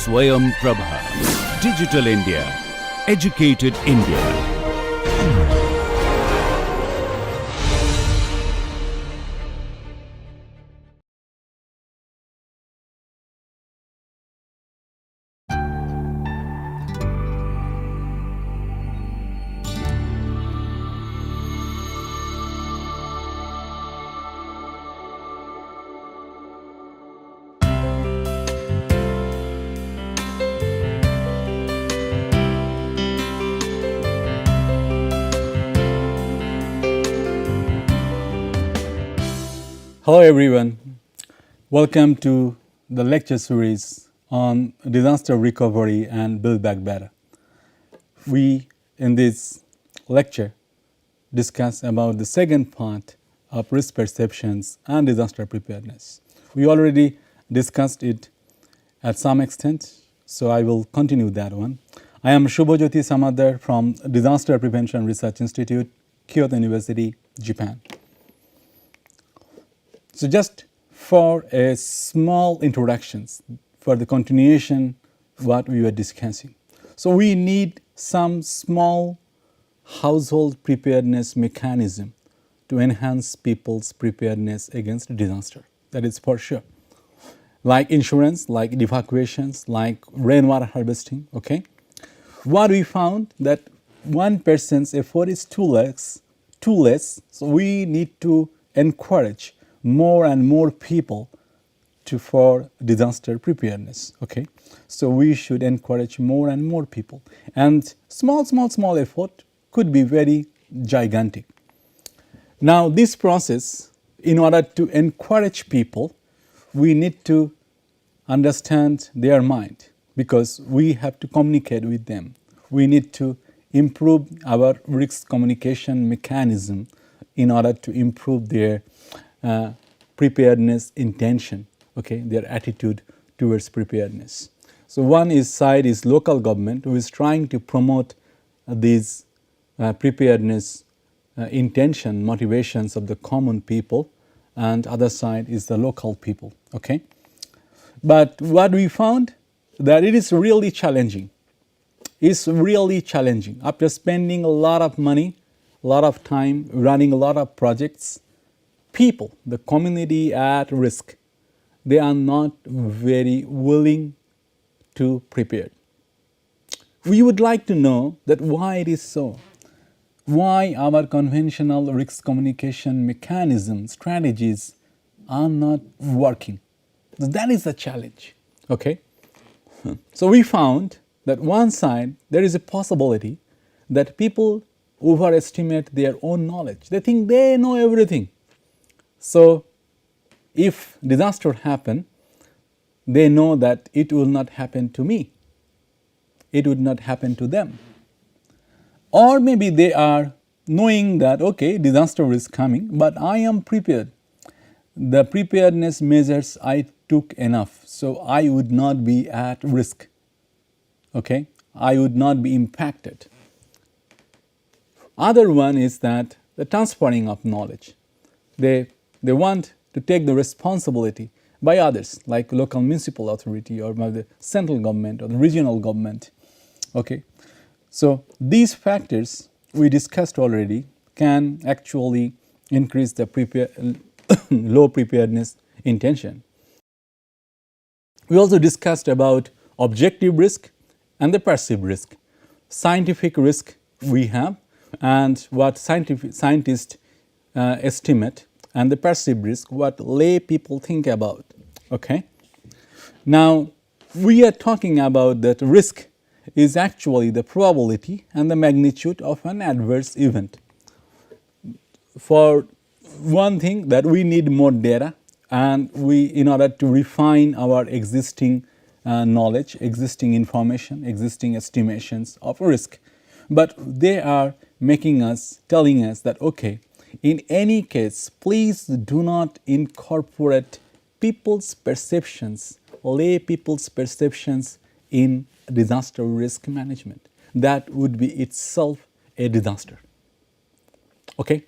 SwayamPrabha. Digital India. Educated India. Hello everyone, welcome to the lecture series on disaster recovery and build back better. We in this lecture discuss about the second part of risk perceptions and disaster preparedness. We already discussed it at some extent, so I will continue that one. I am Shubhajyoti Samadar from Disaster Prevention Research Institute, Kyoto University, Japan. So just for a small introductions for the continuation what we were discussing. So we need some small household preparedness mechanism to enhance people's preparedness against disaster. That is for sure. Like insurance, like evacuations, like rainwater harvesting, okay? What we found that one person's effort is too less, so we need to encourage more and more people for disaster preparedness, okay? So we should encourage more and more people. And small effort could be very gigantic. Now this process, in order to encourage people, we need to understand their mind because we have to communicate with them. We need to improve our risk communication mechanism in order to improve their preparedness intention, okay, their attitude towards preparedness. So one side is local government who is trying to promote these preparedness intention, motivations of the common people, and other side is the local people, okay. But what we found that it is really challenging. It's really challenging. After spending a lot of money, a lot of time, running a lot of projects, people, the community at risk, they are not very willing to prepare. We would like to know that why it is so. Why our conventional risk communication mechanisms, strategies are not working. That is the challenge, okay? So we found that one side, there is a possibility that people overestimate their own knowledge. They think they know everything. So if disaster happen, they know that it will not happen to me. It would not happen to them. Or maybe they are knowing that, okay, disaster is coming, but I am prepared. The preparedness measures I took enough, so I would not be at risk. Okay, I would not be impacted. Other one is that the transferring of knowledge. They want to take the responsibility by others, like local municipal authority or by the central government or the regional government. Okay, so these factors we discussed already can actually increase the low preparedness intention. We also discussed about objective risk and the perceived risk. Scientific risk we have and what scientists estimate, and the perceived risk, what lay people think about, okay? Now, we are talking about that risk is actually the probability and the magnitude of an adverse event. For one thing that we need more data and in order to refine our existing knowledge, existing information, existing estimations of risk. But they are telling us that, okay, in any case, please do not incorporate people's perceptions, lay people's perceptions in disaster risk management. That would be itself a disaster. Okay?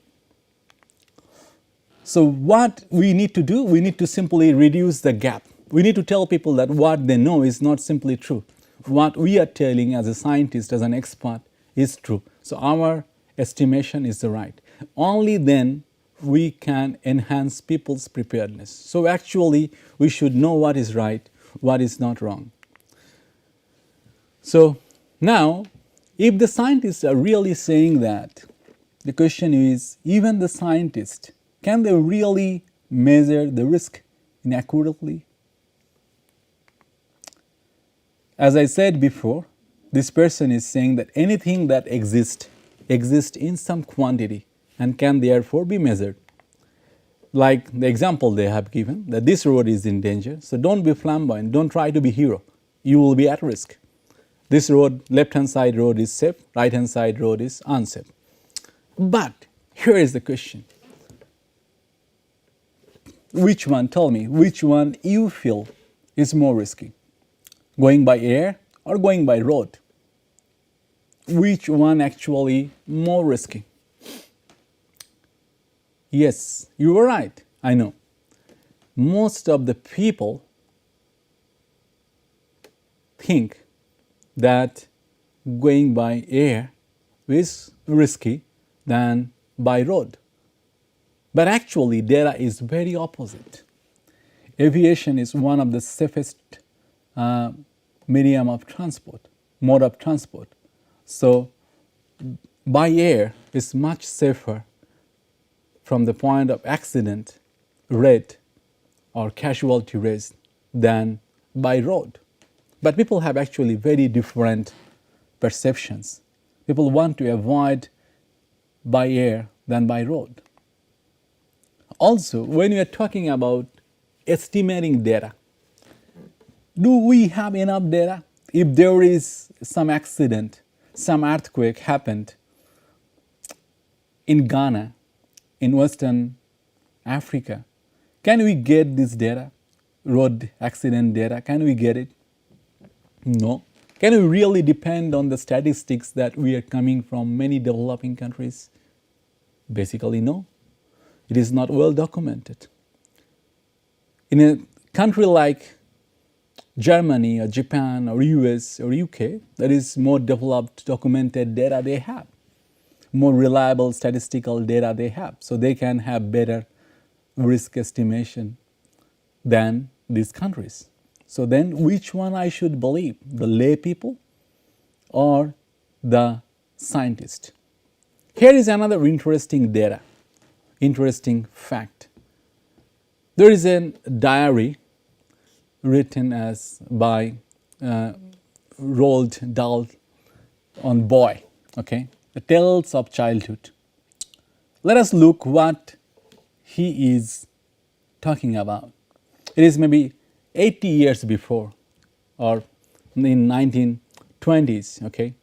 So what we need to do, we need to simply reduce the gap we need to tell people that what they know is not simply true. What we are telling as a scientist, as an expert, is true. So our estimation is the right. Only then we can enhance people's preparedness. So actually, we should know what is right, what is not wrong. So now, if the scientists are really saying that, the question is, even the scientists, can they really measure the risk accurately? As I said before, this person is saying that anything that exists in some quantity and can therefore be measured. Like the example they have given, that this road is in danger, so don't be flamboyant, don't try to be hero, you will be at risk. This road, left-hand side road is safe, right-hand side road is unsafe. But here is the question. Which one, tell me, which one you feel is more risky? Going by air or going by road? Which one actually more risky? Yes, you were right, I know. Most of the people think that going by air is risky than by road. But actually, data is very opposite. Aviation is one of the safest medium of transport, mode of transport. So by air is much safer from the point of accident rate or casualty rate than by road. But people have actually very different perceptions. People want to avoid by air than by road. Also, when we are talking about estimating data, do we have enough data? If there is some accident, some earthquake happened in Ghana, in Western Africa, can we get this data, road accident data? Can we get it? No. Can we really depend on the statistics that we are coming from many developing countries? Basically, no. It is not well documented. In a country like Germany or Japan or US or UK, that is more developed documented data they have, more reliable statistical data they have, so they can have better risk estimation than these countries. So then which one I should believe, the lay people or the scientist? Here is another interesting data, interesting fact. There is a diary written by Roald Dahl on boy, okay, the tales of childhood. Let us look what he is talking about. It is maybe 80 years before, or in 1920s, okay.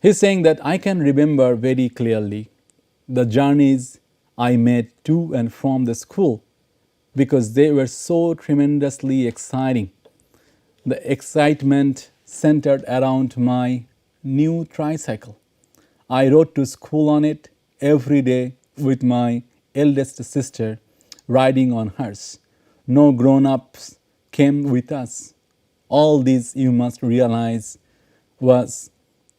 He's saying that I can remember very clearly the journeys I made to and from the school because they were so tremendously exciting. The excitement centered around my new tricycle. I rode to school on it every day with my eldest sister riding on hers. No grown-ups came with us. All this, you must realize, was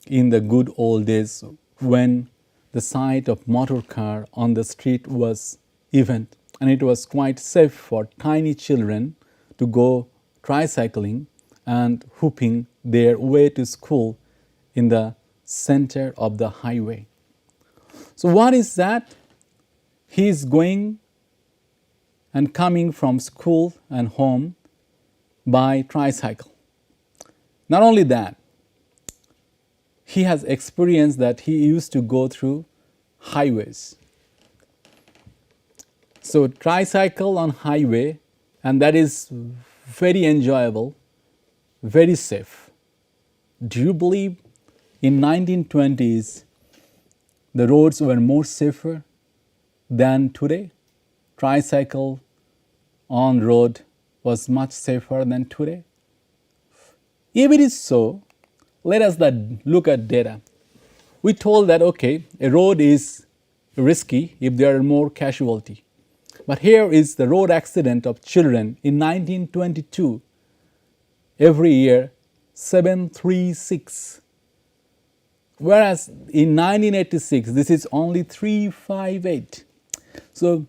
in the good old days when the sight of motor car on the street was event, and it was quite safe for tiny children to go tricycling and whooping their way to school in the center of the highway. So what is that? He is going and coming from school and home by tricycle. Not only that, he has experienced that he used to go through highways. So tricycle on highway, and that is very enjoyable, very safe. Do you believe in 1920s the roads were more safer than today? Tricycle on road was much safer than today. If it is so, let us look at data. We told that, okay, a road is risky if there are more casualty. But here is the road accident of children in 1922. Every year, 736. Whereas in 1986, this is only 358. So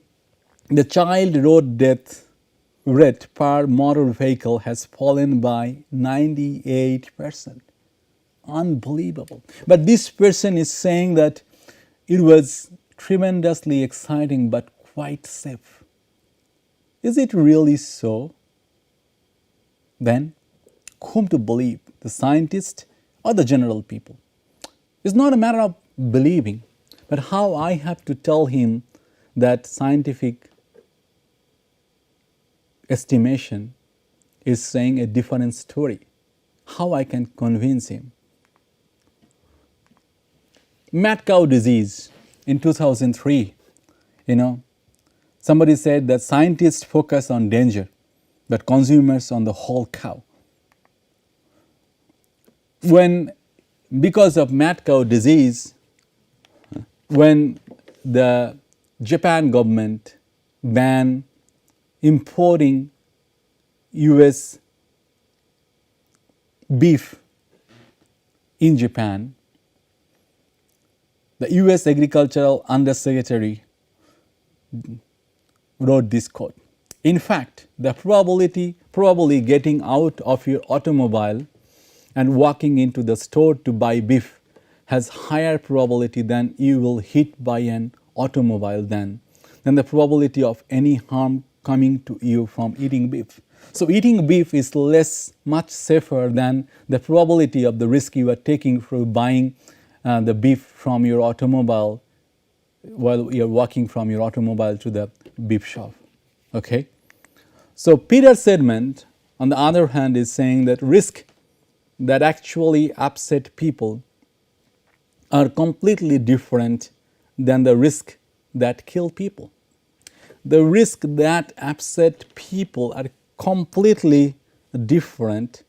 the child road death rate per motor vehicle has fallen by 98%. Unbelievable. But this person is saying that it was tremendously exciting but quite safe. Is it really so? Then, whom to believe, the scientist or the general people? It's not a matter of believing, but how I have to tell him that scientific estimation is saying a different story. How I can convince him. Mad cow disease in 2003, somebody said that scientists focus on danger, but consumers on the whole cow. Because of mad cow disease, when the Japan government banned importing US beef in Japan, the US Agricultural Undersecretary wrote this quote. In fact, the probably getting out of your automobile and walking into the store to buy beef has higher probability than you will hit by an automobile than the probability of any harm coming to you from eating beef. So eating beef is much safer than the probability of the risk you are taking for buying the beef from your automobile while you're walking from your automobile to the beef shop. Okay? So Peter Sedgman, on the other hand, is saying that risk that actually upset people are completely different than the risk that kill people. The risk that upset people are completely different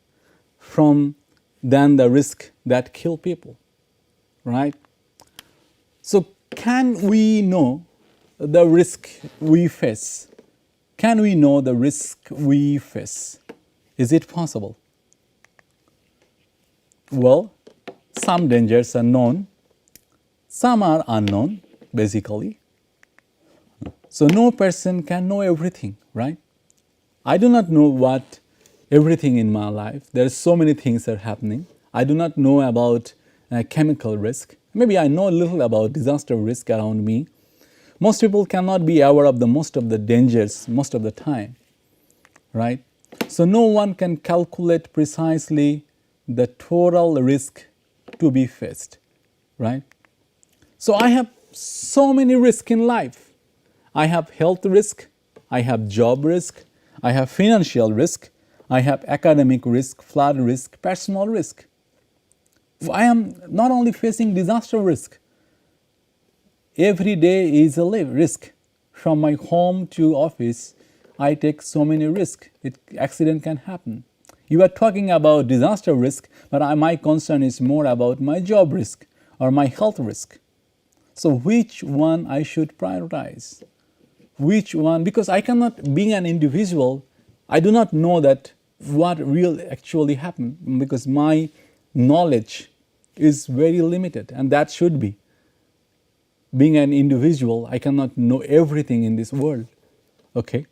than the risk that kill people, right? So can we know the risk we face? Can we know the risk we face? Is it possible? Well, some dangers are known, some are unknown, basically. So no person can know everything, right? I do not know everything in my life. There are so many things that are happening. I do not know about chemical risk. Maybe I know a little about disaster risk around me. Most people cannot be aware of most of the dangers most of the time, right? So no one can calculate precisely the total risk to be faced, right? So I have so many risks in life. I have health risk, I have job risk, I have financial risk, I have academic risk, flood risk, personal risk. I am not only facing disaster risk. Every day is a risk. From my home to office, I take so many risks. Accident can happen. You are talking about disaster risk, but my concern is more about my job risk or my health risk. So which one I should prioritize? Which one? Because I cannot, being an individual, I do not know that what will actually happen because my knowledge is very limited, and that should be. Being an individual, I cannot know everything in this world. Okay?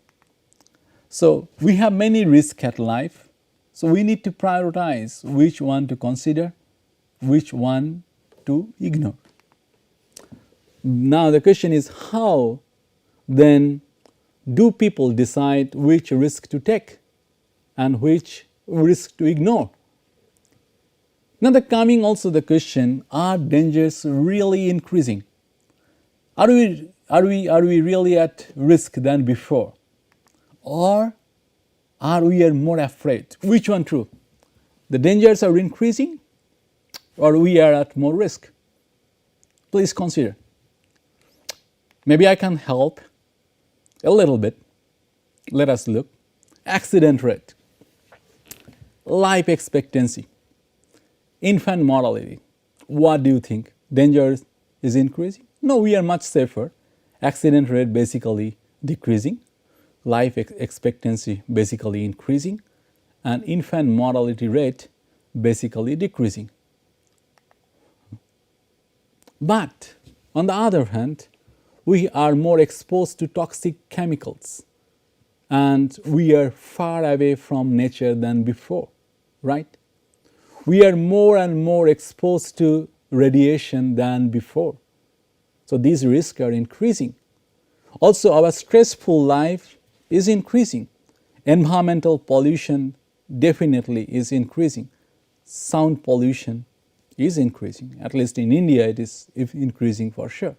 So we have many risks at life. So we need to prioritize which one to consider, which one to ignore. Now the question is, how then do people decide which risk to take and which risk to ignore? Now coming also the question, are dangers really increasing? Are we really at risk than before? Or are we more afraid? Which one true? The dangers are increasing or we are at more risk? Please consider. Maybe I can help a little bit. Let us look. Accident rate, life expectancy, infant mortality. What do you think? Danger is increasing? No, we are much safer. Accident rate basically decreasing, life expectancy basically increasing, and infant mortality rate basically decreasing. But on the other hand, we are more exposed to toxic chemicals and we are far away from nature than before, right? We are more and more exposed to radiation than before. So these risks are increasing. Also, our stressful life is increasing. Environmental pollution definitely is increasing. Sound pollution is increasing. At least in India, it is increasing for sure.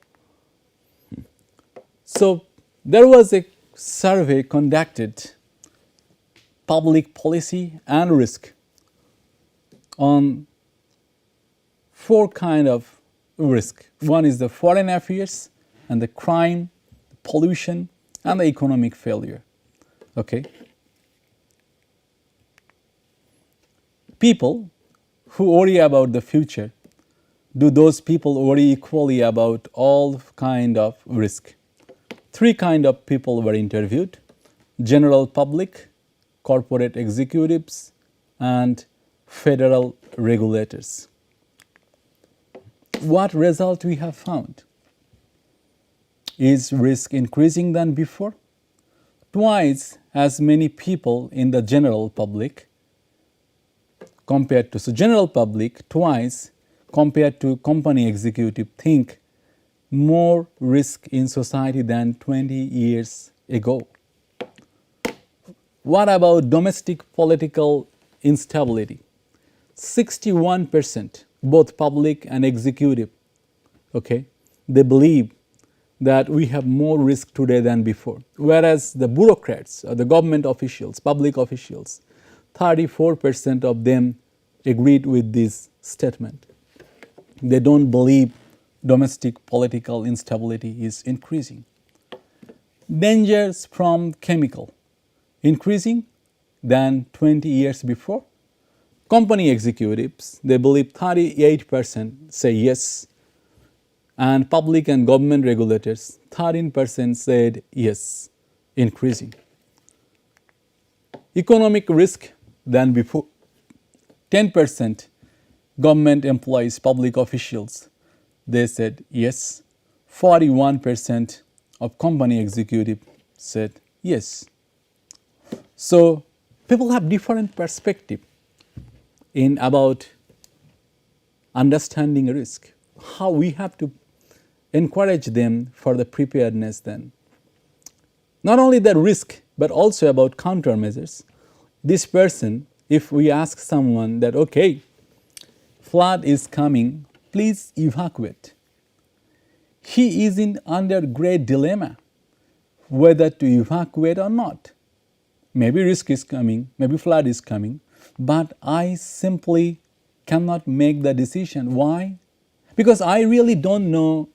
So there was a survey conducted, public policy and risk, on 4 kinds of risk. One is the foreign affairs and the crime, the pollution, and the economic failure. Okay. People who worry about the future, do those people worry equally about all kind of risk? 3 kind of people were interviewed: general public, corporate executives, and federal regulators. What result we have found? Is risk increasing than before? Twice as many people in the general public compared to, so general public twice compared to company executive think more risk in society than 20 years ago. What about domestic political instability? 61%, both public and executive, okay, they believe that we have more risk today than before. Whereas the bureaucrats, or the government officials, public officials, 34% of them agreed with this statement. They don't believe domestic political instability is increasing. Dangers from chemical, increasing than 20 years before. Company executives, they believe 38% say yes, and public and government regulators, 13% said yes, increasing. Economic risk than before, 10% government employees, public officials, they said yes, 41% of company executives said yes. So people have different perspective in about understanding risk. How we have to encourage them for the preparedness then. Not only the risk, but also about countermeasures. This person, if we ask someone that, okay, flood is coming, please evacuate. He is in under great dilemma whether to evacuate or not. Maybe risk is coming, maybe flood is coming, but I simply cannot make the decision. Why? Because I really don't know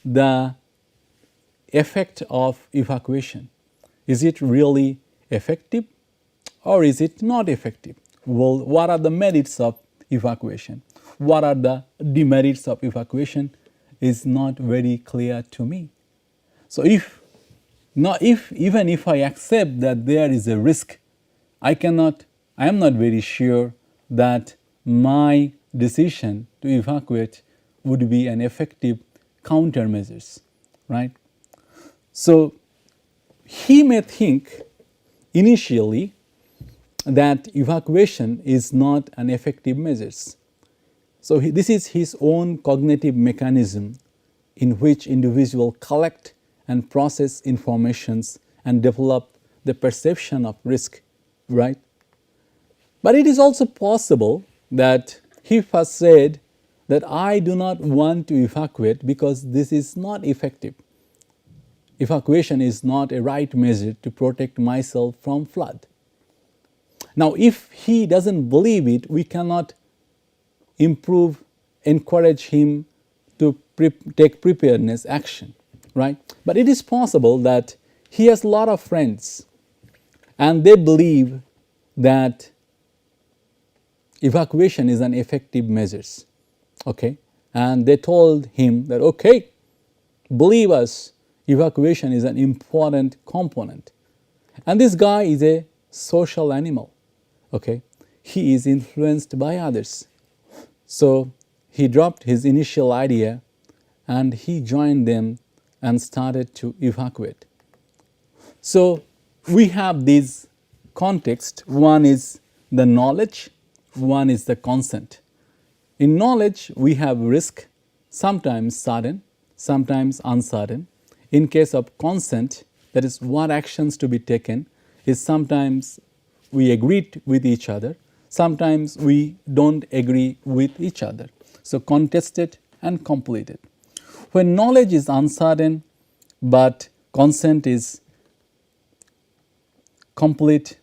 the effect of evacuation. Is it really effective or is it not effective? Well, what are the merits of evacuation? What are the demerits of evacuation is not very clear to me. So even if I accept that there is a risk, I am not very sure that my decision to evacuate would be an effective countermeasures, right? So he may think initially that evacuation is not an effective measure. So this is his own cognitive mechanism in which individuals collect and process informations and develop the perception of risk, right? But it is also possible that he first said that I do not want to evacuate because this is not effective. Evacuation is not a right measure to protect myself from flood. Now, if he doesn't believe it, we cannot encourage him to take preparedness action, right? But it is possible that he has a lot of friends and they believe that evacuation is an effective measure, okay? And they told him that, okay, believe us, Evacuation is an important component. And this guy is a social animal. Okay, he is influenced by others. So he dropped his initial idea and he joined them and started to evacuate. So we have these contexts. One is the knowledge, one is the consent. In knowledge, we have risk, sometimes certain, sometimes uncertain. In case of consent, that is what actions to be taken, is sometimes we agree with each other, sometimes we don't agree with each other. So contested and completed. When knowledge is uncertain but consent is complete,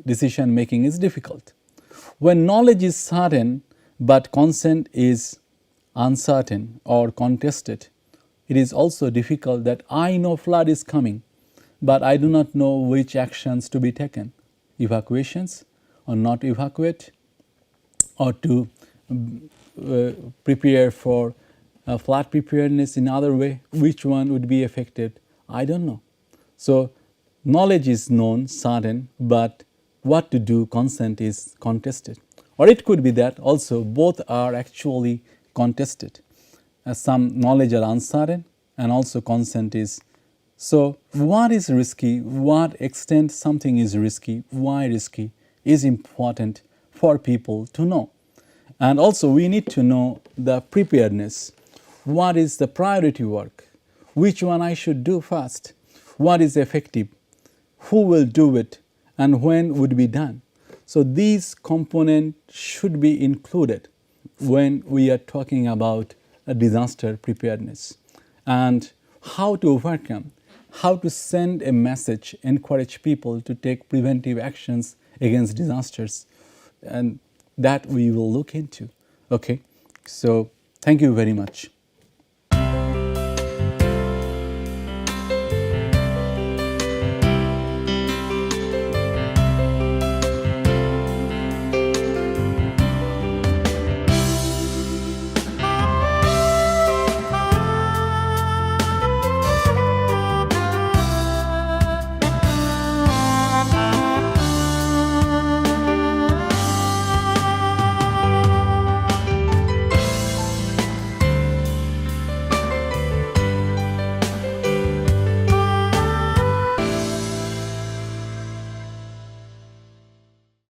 decision making is difficult. When knowledge is certain but consent is uncertain or contested, it is also difficult that I know flood is coming, but I do not know which actions to be taken, evacuations or not evacuate, or to prepare for flood preparedness in other way. Which one would be affected? I don't know. So knowledge is known, certain, but what to do, consent is contested. Or it could be that also both are actually contested. Some knowledge are uncertain and also consent is. So what is risky, what extent something is risky, why risky is important for people to know. And also we need to know the preparedness. What is the priority work? Which one I should do first? What is effective? Who will do it? And when would be done? So these components should be included when we are talking about a disaster preparedness. And how to overcome, how to send a message, encourage people to take preventive actions against disasters, and that we will look into. Okay, so thank you very much.